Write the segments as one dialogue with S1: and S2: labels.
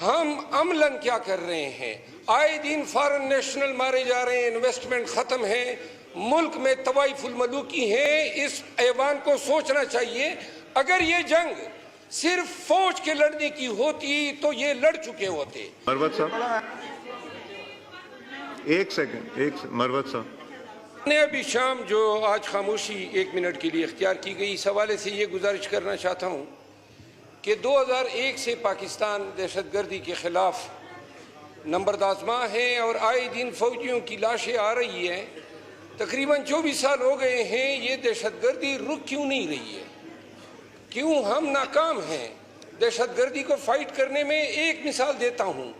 S1: ہم عملاً کیا کر رہے ہیں؟ آئے دن فارن نیشنل مارے جا رہے ہیں، انویسٹمنٹ ختم ہے، ملک میں طوائف الملوکی ہیں۔ اس ایوان کو سوچنا چاہیے، اگر یہ جنگ صرف فوج کے لڑنے کی ہوتی تو یہ لڑ چکے ہوتے۔
S2: مروت صاحب ایک سیکنڈ مروت صاحب
S1: نے ابھی شام جو آج خاموشی 1 منٹ کے لیے اختیار کی گئی، اس حوالے سے یہ گزارش کرنا چاہتا ہوں کہ 2001 سے پاکستان دہشت گردی کے خلاف نمبردازماں ہیں اور آئے دن فوجیوں کی لاشیں آ رہی ہیں۔ تقریباً 24 سال ہو گئے ہیں، یہ دہشت گردی رک کیوں نہیں رہی ہے؟ کیوں ہم ناکام ہیں دہشت گردی کو فائٹ کرنے میں؟ ایک مثال دیتا ہوں،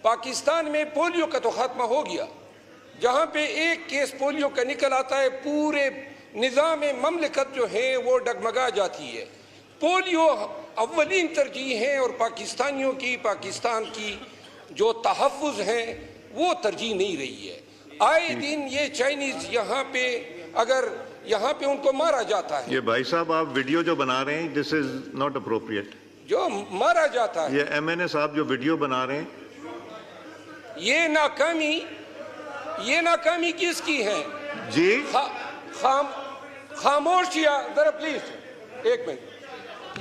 S1: پاکستان میں پولیو کا تو خاتمہ ہو گیا، جہاں پہ ایک کیس پولیو کا نکل آتا ہے پورے نظام مملکت جو ہے وہ ڈگمگا جاتی ہے۔ پولیو اولین ترجیح ہیں اور پاکستانیوں کی، پاکستان کی جو تحفظ ہیں وہ ترجیح نہیں رہی ہے۔ آئے دن یہ چائنیز یہاں پہ اگر یہاں پہ ان کو مارا جاتا ہے۔
S2: یہ بھائی صاحب آپ ویڈیو جو بنا رہے ہیں دس از ناٹ اپروپریٹ۔
S1: جو مارا جاتا ہے،
S2: یہ ایم این اے صاحب جو ویڈیو بنا رہے ہیں،
S1: یہ ناکامی کس کی ہے؟
S2: جی
S1: خاموشیاں ذرا پلیز ایک منٹ۔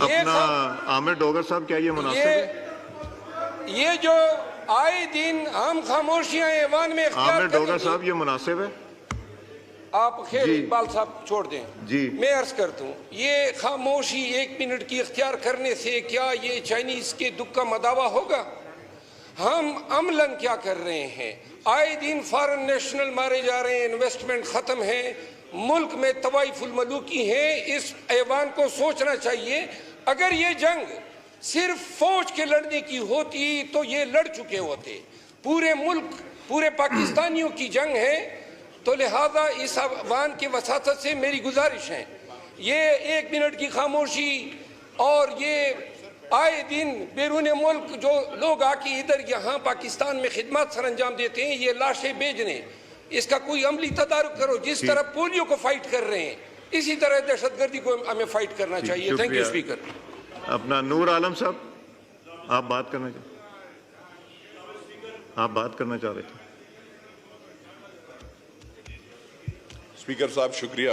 S2: اپنا عامر ڈوگر صاحب کیا یہ مناسب ہے؟
S1: یہ جو آئے دن ہم خاموشیاں ایوان میں اختیار
S2: عامر
S1: کریں
S2: ڈوگر
S1: گے،
S2: صاحب یہ مناسب ہے؟
S1: آپ خیر اقبال صاحب چھوڑ دیں،
S2: جی
S1: میں عرض کرتا ہوں، یہ خاموشی 1 منٹ کی اختیار کرنے سے کیا یہ چائنیز کے دکھ کا مداوع ہوگا؟ ہم عملاً کیا کر رہے ہیں؟ آئے دن فارن نیشنل مارے جا رہے ہیں، انویسٹمنٹ ختم ہے، ملک میں طوائف الملوکی ہیں۔ اس ایوان کو سوچنا چاہیے، اگر یہ جنگ صرف فوج کے لڑنے کی ہوتی تو یہ لڑ چکے ہوتے۔ پورے ملک، پورے پاکستانیوں کی جنگ ہے، تو لہذا اس ایوان کی وساطت سے میری گزارش ہے، یہ 1 منٹ کی خاموشی اور یہ آئے دن بیرون ملک جو لوگ آ کے ادھر یہاں پاکستان میں خدمات سر انجام دیتے ہیں، یہ لاشیں بھیجنے، اس کا کوئی عملی تدارک کرو۔ جس طرح پولیو کو فائٹ کر رہے ہیں اسی طرح دہشت گردی کو ہمیں فائٹ کرنا چاہیے۔ Thank you speaker.
S2: اپنا نور عالم صاحب آپ بات کرنا چاہ رہے تھے۔
S3: اسپیکر صاحب شکریہ۔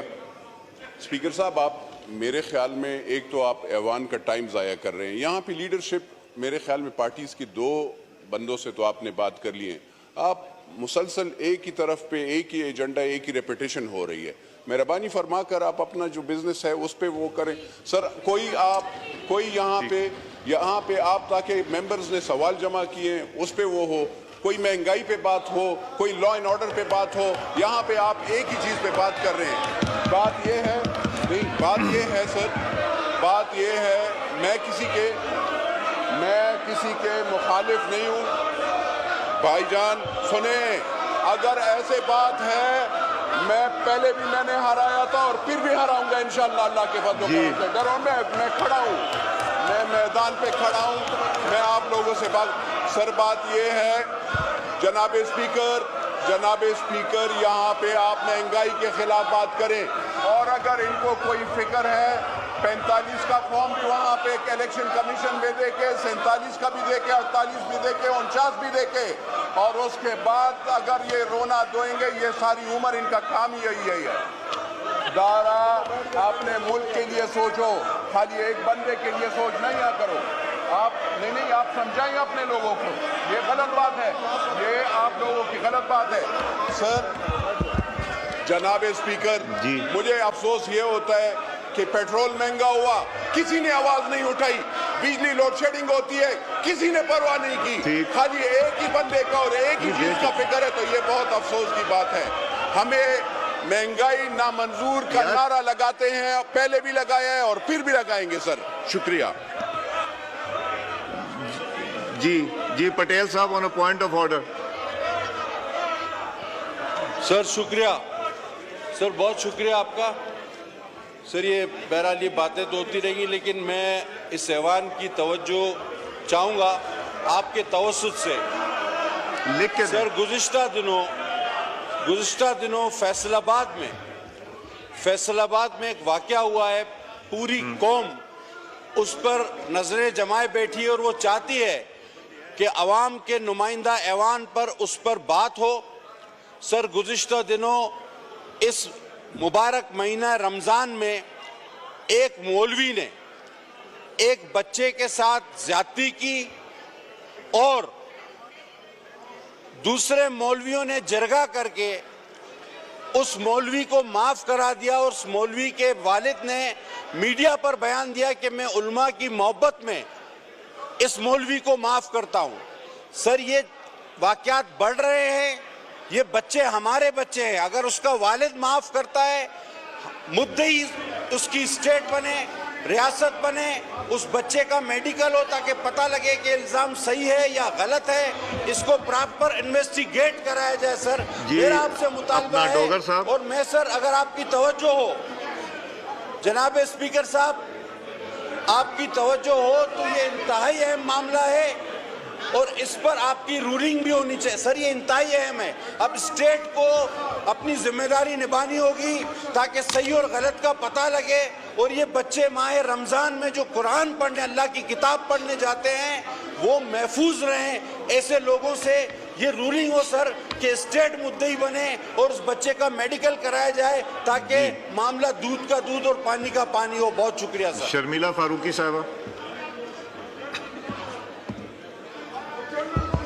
S3: اسپیکر صاحب آپ میرے خیال میں ایک تو آپ ایوان کا ٹائم ضائع کر رہے ہیں، یہاں پہ لیڈرشپ میرے خیال میں پارٹیز کی 2 بندوں سے تو آپ نے بات کر لی ہے، آپ مسلسل ایک ہی طرف پہ ایک ہی ایجنڈا، ایک ہی ریپیٹیشن ہو رہی ہے۔ مہربانی فرما کر آپ اپنا جو بزنس ہے اس پہ وہ کریں سر۔ کوئی یہاں پہ آپ تاکہ ممبرز نے سوال جمع کیے ہیں اس پہ وہ ہو، کوئی مہنگائی پہ بات ہو، کوئی لا اینڈ آرڈر پہ بات ہو، یہاں پہ آپ ایک ہی چیز پہ بات کر رہے ہیں۔ بات یہ ہے سر، بات یہ ہے میں کسی کے مخالف نہیں ہوں۔ بھائی جان سنیں، اگر ایسے بات ہے، میں پہلے بھی میں نے ہرایا تھا اور پھر بھی ہراؤں گا انشاءاللہ اللہ کے فضل و کرم سے۔ ڈرو میں کھڑا ہوں، میں میدان پہ کھڑا ہوں، میں آپ لوگوں سے سر بات یہ ہے جناب اسپیکر یہاں پہ آپ مہنگائی کے خلاف بات کریں، اور اگر ان کو کوئی فکر ہے 45 کا فارم بھی وہاں پہ ایک الیکشن کمیشن میں دے کے 47 کا بھی دے کے 48 بھی دے کے 49 بھی دے کے، اور اس کے بعد اگر یہ رونا دوئیں گے، یہ ساری عمر ان کا کام یہی ہے۔ دارا اپنے ملک کے لیے سوچو، خالی ایک بندے کے لیے سوچ نہیں کرو۔ آپ سمجھائیں اپنے لوگوں کو، یہ غلط بات ہے، یہ آپ لوگوں کی غلط بات ہے۔ سر جناب اسپیکر، مجھے افسوس یہ ہوتا ہے کہ پیٹرول مہنگا ہوا، کسی نے آواز نہیں اٹھائی، بجلی لوڈ شیڈنگ ہوتی ہے، کسی نے پرواہ نہیں کی، خالی ایک ہی بندے کا اور ایک ہی چیز کا فکر ہے، تو یہ بہت افسوس کی بات ہے۔ ہمیں مہنگائی نامنظور کا نعرہ لگاتے ہیں، پہلے بھی لگایا ہے اور پھر بھی لگائیں گے سر۔ شکریہ۔
S2: جی پٹیل صاحب آن اے پوائنٹ آف آرڈر۔
S4: سر شکریہ، سر بہت شکریہ آپ کا۔ سر یہ بہرحال یہ باتیں تو ہوتی رہیں گی، لیکن میں اس ایوان کی توجہ چاہوں گا آپ کے توسط سے۔ سر گزشتہ دنوں فیصل آباد میں ایک واقعہ ہوا ہے، پوری قوم اس پر نظریں جمائے بیٹھی ہے اور وہ چاہتی ہے کہ عوام کے نمائندہ ایوان پر اس پر بات ہو۔ سر گزشتہ دنوں اس مبارک مہینہ رمضان میں ایک مولوی نے ایک بچے کے ساتھ زیادتی کی اور دوسرے مولویوں نے جرگہ کر کے اس مولوی کو معاف کرا دیا، اور اس مولوی کے والد نے میڈیا پر بیان دیا کہ میں علماء کی محبت میں اس مولوی کو معاف کرتا ہوں۔ سر یہ واقعات بڑھ رہے ہیں، یہ بچے ہمارے بچے ہیں، اگر اس کا والد معاف کرتا ہے، مدعی اس کی اسٹیٹ بنے، ریاست بنے، اس بچے کا میڈیکل ہو تاکہ پتہ لگے کہ الزام صحیح ہے یا غلط ہے، اس کو پراپر انویسٹیگیٹ کرایا جائے۔ سر میرا آپ سے مطالبہ
S2: اپنا ڈوگر
S4: ہے،
S2: صاحب۔
S4: اور میں سر اگر آپ کی توجہ ہو جناب اسپیکر صاحب، آپ کی توجہ ہو تو یہ انتہائی اہم معاملہ ہے اور اس پر آپ کی رولنگ بھی ہونی چاہیے۔ سر یہ انتہائی اہم ہے، اب اسٹیٹ کو اپنی ذمہ داری نبھانی ہوگی تاکہ صحیح اور غلط کا پتہ لگے، اور یہ بچے ماہ رمضان میں جو قرآن پڑھنے، اللہ کی کتاب پڑھنے جاتے ہیں، وہ محفوظ رہیں ایسے لوگوں سے۔ یہ رولنگ ہو سر کہ اسٹیٹ مدعی بنے اور اس بچے کا میڈیکل کرایا جائے تاکہ معاملہ دودھ کا دودھ اور پانی کا پانی ہو۔ بہت شکریہ سر۔
S2: شرمیلا فاروقی صاحبہ۔